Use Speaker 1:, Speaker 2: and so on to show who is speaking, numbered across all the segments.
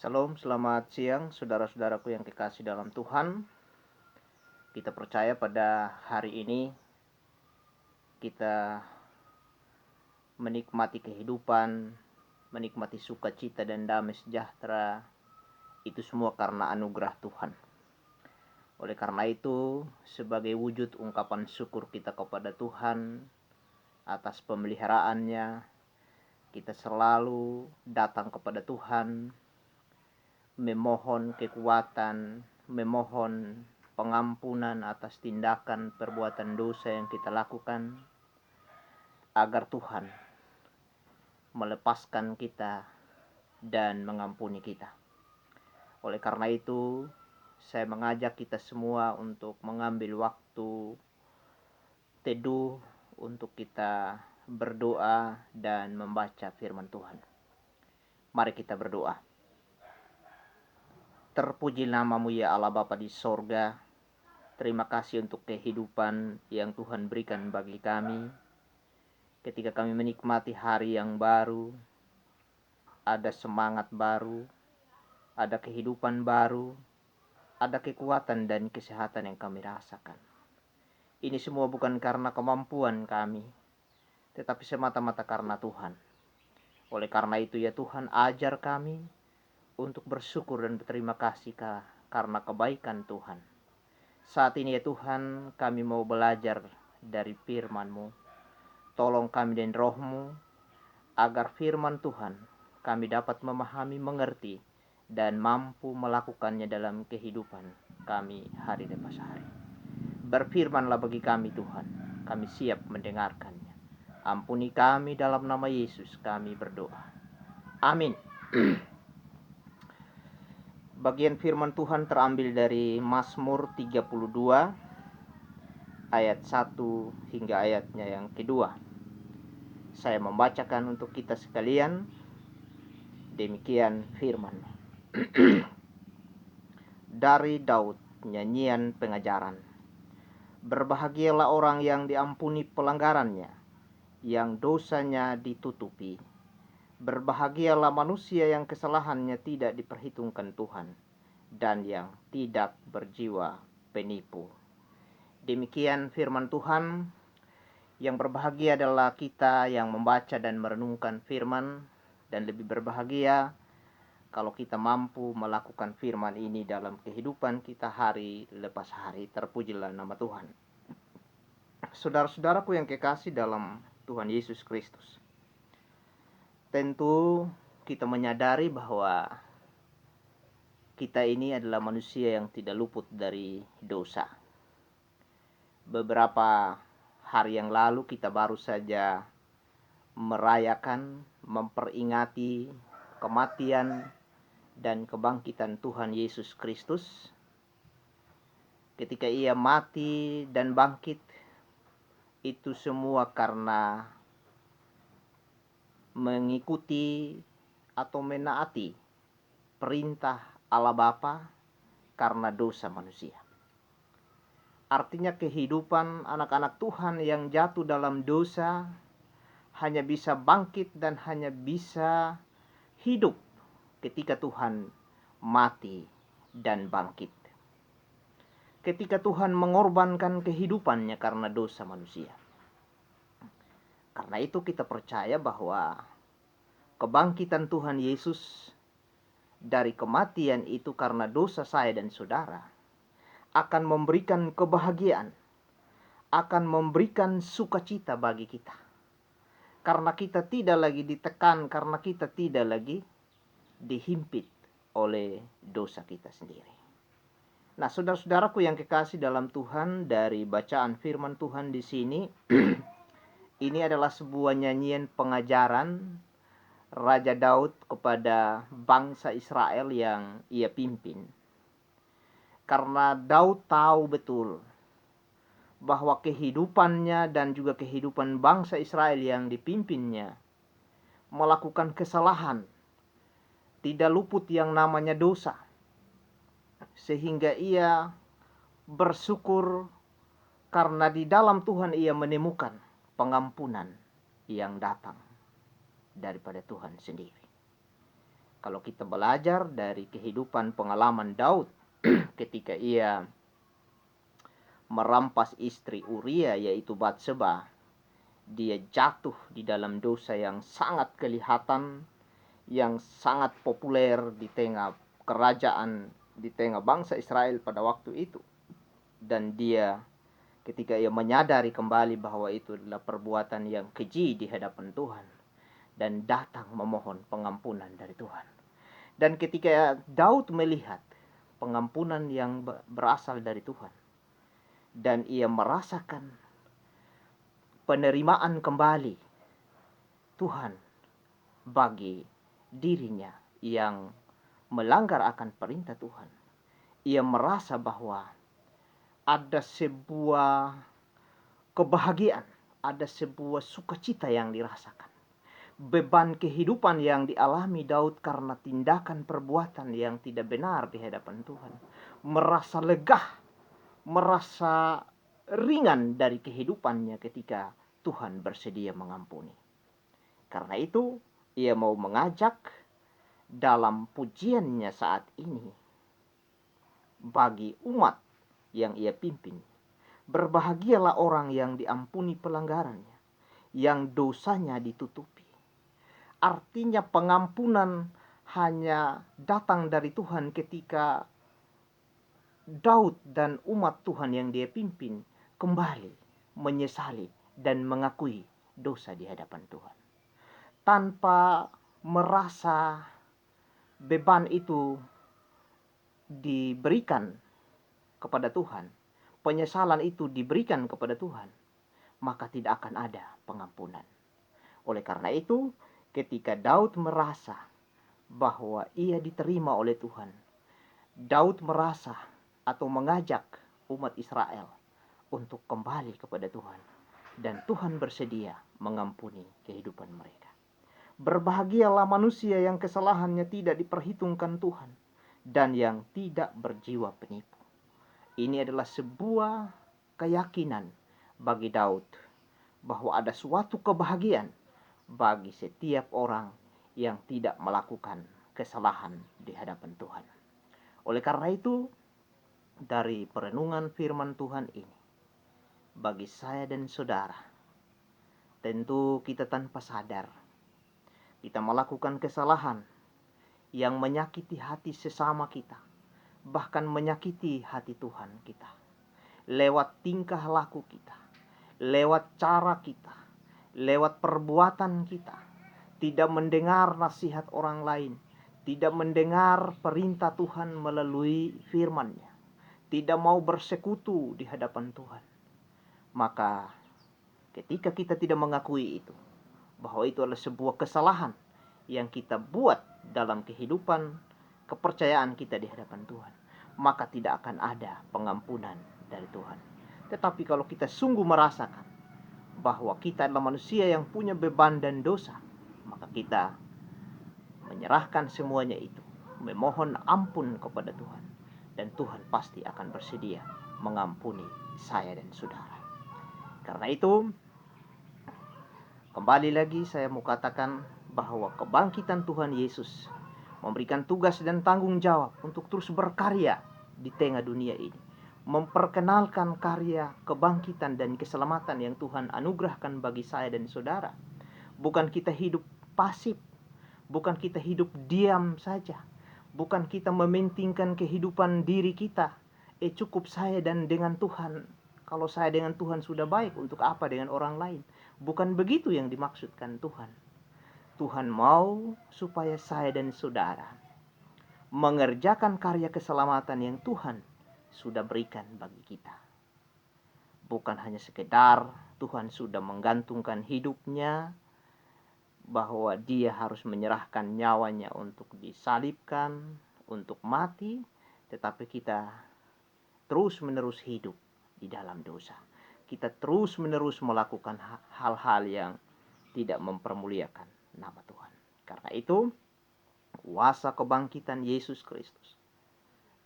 Speaker 1: Shalom, selamat siang saudara-saudaraku yang kekasih dalam Tuhan. Kita percaya pada hari ini kita menikmati kehidupan, menikmati sukacita dan damai sejahtera. Itu semua karena anugerah Tuhan. Oleh karena itu, sebagai wujud ungkapan syukur kita kepada Tuhan atas pemeliharaannya, kita selalu datang kepada Tuhan, memohon kekuatan, memohon pengampunan atas tindakan perbuatan dosa yang kita lakukan, agar Tuhan melepaskan kita dan mengampuni kita. Oleh karena itu, saya mengajak kita semua untuk mengambil waktu teduh untuk kita berdoa dan membaca firman Tuhan. Mari kita berdoa. Terpuji namamu ya Allah Bapa di sorga. Terima kasih untuk kehidupan yang Tuhan berikan bagi kami. Ketika kami menikmati hari yang baru, ada semangat baru, ada kehidupan baru, ada kekuatan dan kesehatan yang kami rasakan. Ini semua bukan karena kemampuan kami, tetapi semata-mata karena Tuhan. Oleh karena itu ya Tuhan, ajar kami untuk bersyukur dan berterima kasih karena kebaikan Tuhan. Saat ini ya Tuhan, kami mau belajar dari firman-Mu. Tolong kami dan Roh-Mu, agar firman Tuhan kami dapat memahami, mengerti, dan mampu melakukannya dalam kehidupan kami hari lepas hari. Berfirmanlah bagi kami Tuhan, kami siap mendengarkannya. Ampuni kami dalam nama Yesus kami berdoa. Amin. Bagian firman Tuhan terambil dari Mazmur 32 ayat 1 hingga ayatnya yang kedua. Saya membacakan untuk kita sekalian. Demikian firman. Dari Daud, nyanyian pengajaran. Berbahagialah orang yang diampuni pelanggarannya, yang dosanya ditutupi. Berbahagialah manusia yang kesalahannya tidak diperhitungkan Tuhan, dan yang tidak berjiwa penipu. Demikian firman Tuhan. Yang berbahagia adalah kita yang membaca dan merenungkan firman, dan lebih berbahagia kalau kita mampu melakukan firman ini dalam kehidupan kita hari lepas hari. Terpujilah nama Tuhan. Saudara-saudaraku yang kekasih dalam Tuhan Yesus Kristus, tentu kita menyadari bahwa kita ini adalah manusia yang tidak luput dari dosa. Beberapa hari yang lalu kita baru saja merayakan, memperingati kematian dan kebangkitan Tuhan Yesus Kristus. Ketika Ia mati dan bangkit, itu semua karena mengikuti atau menaati perintah Allah Bapa karena dosa manusia. Artinya kehidupan anak-anak Tuhan yang jatuh dalam dosa hanya bisa bangkit dan hanya bisa hidup ketika Tuhan mati dan bangkit. Ketika Tuhan mengorbankan kehidupannya karena dosa manusia. Karena itu kita percaya bahwa kebangkitan Tuhan Yesus dari kematian itu karena dosa saya dan saudara akan memberikan kebahagiaan, akan memberikan sukacita bagi kita. Karena kita tidak lagi ditekan, karena kita tidak lagi dihimpit oleh dosa kita sendiri. Nah, saudara-saudaraku yang kekasih dalam Tuhan, dari bacaan firman Tuhan di sini, ini adalah sebuah nyanyian pengajaran Raja Daud kepada bangsa Israel yang ia pimpin. Karena Daud tahu betul bahwa kehidupannya dan juga kehidupan bangsa Israel yang dipimpinnya melakukan kesalahan, tidak luput yang namanya dosa. Sehingga ia bersyukur karena di dalam Tuhan ia menemukan pengampunan yang datang daripada Tuhan sendiri. Kalau kita belajar dari kehidupan pengalaman Daud ketika ia merampas istri Uria yaitu Batseba, dia jatuh di dalam dosa yang sangat kelihatan, yang sangat populer di tengah kerajaan, di tengah bangsa Israel pada waktu itu. Dan dia ketika ia menyadari kembali bahwa itu adalah perbuatan yang keji di hadapan Tuhan, dan datang memohon pengampunan dari Tuhan. Dan ketika Daud melihat pengampunan yang berasal dari Tuhan, dan ia merasakan penerimaan kembali Tuhan bagi dirinya yang melanggar akan perintah Tuhan, ia merasa bahwa ada sebuah kebahagiaan, ada sebuah sukacita yang dirasakan. Beban kehidupan yang dialami Daud karena tindakan perbuatan yang tidak benar di hadapan Tuhan, merasa lega, merasa ringan dari kehidupannya ketika Tuhan bersedia mengampuni. Karena itu, ia mau mengajak dalam pujiannya saat ini bagi umat yang ia pimpin. Berbahagialah orang yang diampuni pelanggarannya, yang dosanya ditutupi. Artinya pengampunan hanya datang dari Tuhan ketika Daud dan umat Tuhan yang dia pimpin kembali menyesali dan mengakui dosa di hadapan Tuhan. Tanpa merasa beban itu diberikan kepada Tuhan, penyesalan itu diberikan kepada Tuhan, maka tidak akan ada pengampunan. Oleh karena itu, ketika Daud merasa bahwa ia diterima oleh Tuhan, Daud merasa atau mengajak umat Israel untuk kembali kepada Tuhan, dan Tuhan bersedia mengampuni kehidupan mereka. Berbahagialah manusia yang kesalahannya tidak diperhitungkan Tuhan, dan yang tidak berjiwa penipu. Ini adalah sebuah keyakinan bagi Daud bahwa ada suatu kebahagiaan bagi setiap orang yang tidak melakukan kesalahan di hadapan Tuhan. Oleh karena itu, dari perenungan firman Tuhan ini, bagi saya dan saudara, tentu kita tanpa sadar, kita melakukan kesalahan yang menyakiti hati sesama kita, bahkan menyakiti hati Tuhan kita, lewat tingkah laku kita, lewat cara kita, lewat perbuatan kita, tidak mendengar nasihat orang lain, tidak mendengar perintah Tuhan melalui firman-Nya, tidak mau bersekutu di hadapan Tuhan. Maka ketika kita tidak mengakui itu, bahwa itu adalah sebuah kesalahan yang kita buat dalam kehidupan kepercayaan kita di hadapan Tuhan, maka tidak akan ada pengampunan dari Tuhan. Tetapi kalau kita sungguh merasakan bahwa kita adalah manusia yang punya beban dan dosa, maka kita menyerahkan semuanya itu, memohon ampun kepada Tuhan, dan Tuhan pasti akan bersedia mengampuni saya dan saudara. Karena itu, kembali lagi saya mau katakan bahwa kebangkitan Tuhan Yesus memberikan tugas dan tanggung jawab untuk terus berkarya di tengah dunia ini, memperkenalkan karya kebangkitan dan keselamatan yang Tuhan anugerahkan bagi saya dan saudara. Bukan kita hidup pasif, bukan kita hidup diam saja, bukan kita mementingkan kehidupan diri kita. Cukup saya dan dengan Tuhan. Kalau saya dengan Tuhan sudah baik, untuk apa dengan orang lain? Bukan begitu yang dimaksudkan Tuhan. Tuhan mau supaya saya dan saudara mengerjakan karya keselamatan yang Tuhan sudah berikan bagi kita. Bukan hanya sekedar Tuhan sudah menggantungkan hidupnya, bahwa dia harus menyerahkan nyawanya untuk disalibkan, untuk mati, tetapi kita terus-menerus hidup di dalam dosa. Kita terus-menerus melakukan hal-hal yang tidak mempermuliakan nama Tuhan. Karena itu, kuasa kebangkitan Yesus Kristus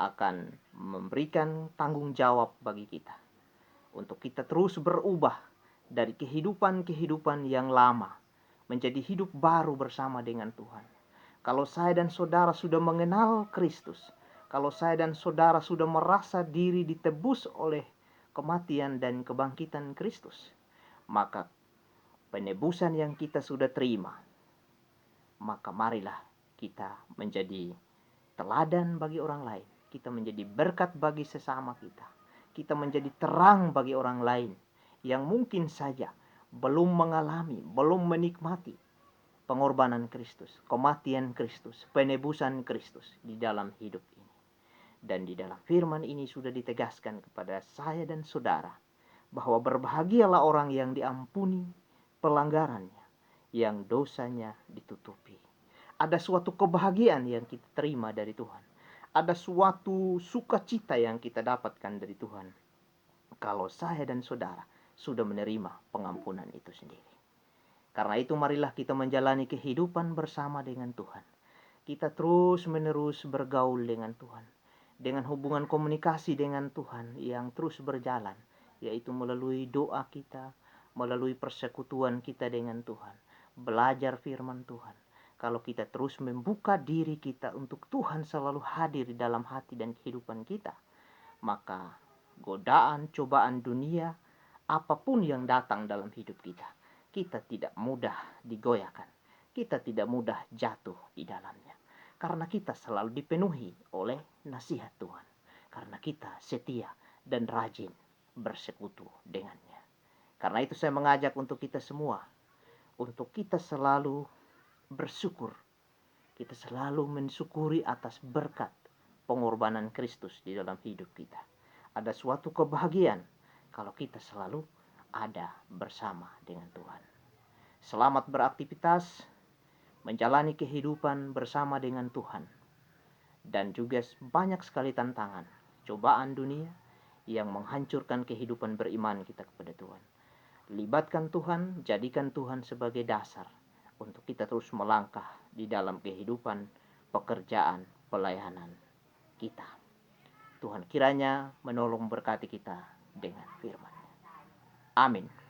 Speaker 1: akan memberikan tanggung jawab bagi kita untuk kita terus berubah dari kehidupan-kehidupan yang lama menjadi hidup baru bersama dengan Tuhan. Kalau saya dan saudara sudah mengenal Kristus, kalau saya dan saudara sudah merasa diri ditebus oleh kematian dan kebangkitan Kristus, maka penebusan yang kita sudah terima, maka marilah kita menjadi teladan bagi orang lain. Kita menjadi berkat bagi sesama kita. Kita menjadi terang bagi orang lain yang mungkin saja belum mengalami, belum menikmati pengorbanan Kristus, kematian Kristus, penebusan Kristus di dalam hidup ini. Dan di dalam firman ini sudah ditegaskan kepada saya dan saudara bahwa berbahagialah orang yang diampuni pelanggarannya, yang dosanya ditutupi. Ada suatu kebahagiaan yang kita terima dari Tuhan. Ada suatu sukacita yang kita dapatkan dari Tuhan kalau saya dan saudara sudah menerima pengampunan itu sendiri. Karena itu marilah kita menjalani kehidupan bersama dengan Tuhan. Kita terus menerus bergaul dengan Tuhan, dengan hubungan komunikasi dengan Tuhan yang terus berjalan, yaitu melalui doa kita, melalui persekutuan kita dengan Tuhan, belajar firman Tuhan. Kalau kita terus membuka diri kita untuk Tuhan selalu hadir di dalam hati dan kehidupan kita, maka godaan, cobaan dunia, apapun yang datang dalam hidup kita, kita tidak mudah digoyahkan. Kita tidak mudah jatuh di dalamnya. Karena kita selalu dipenuhi oleh nasihat Tuhan. Karena kita setia dan rajin bersekutu dengannya. Karena itu saya mengajak untuk kita semua, untuk kita selalu bersyukur. Kita selalu mensyukuri atas berkat pengorbanan Kristus di dalam hidup kita. Ada suatu kebahagiaan kalau kita selalu ada bersama dengan Tuhan. Selamat beraktivitas, menjalani kehidupan bersama dengan Tuhan. Dan juga banyak sekali tantangan, cobaan dunia yang menghancurkan kehidupan beriman kita kepada Tuhan. Libatkan Tuhan, jadikan Tuhan sebagai dasar untuk kita terus melangkah di dalam kehidupan, pekerjaan, pelayanan kita. Tuhan kiranya menolong berkati kita dengan firman-Nya. Amin.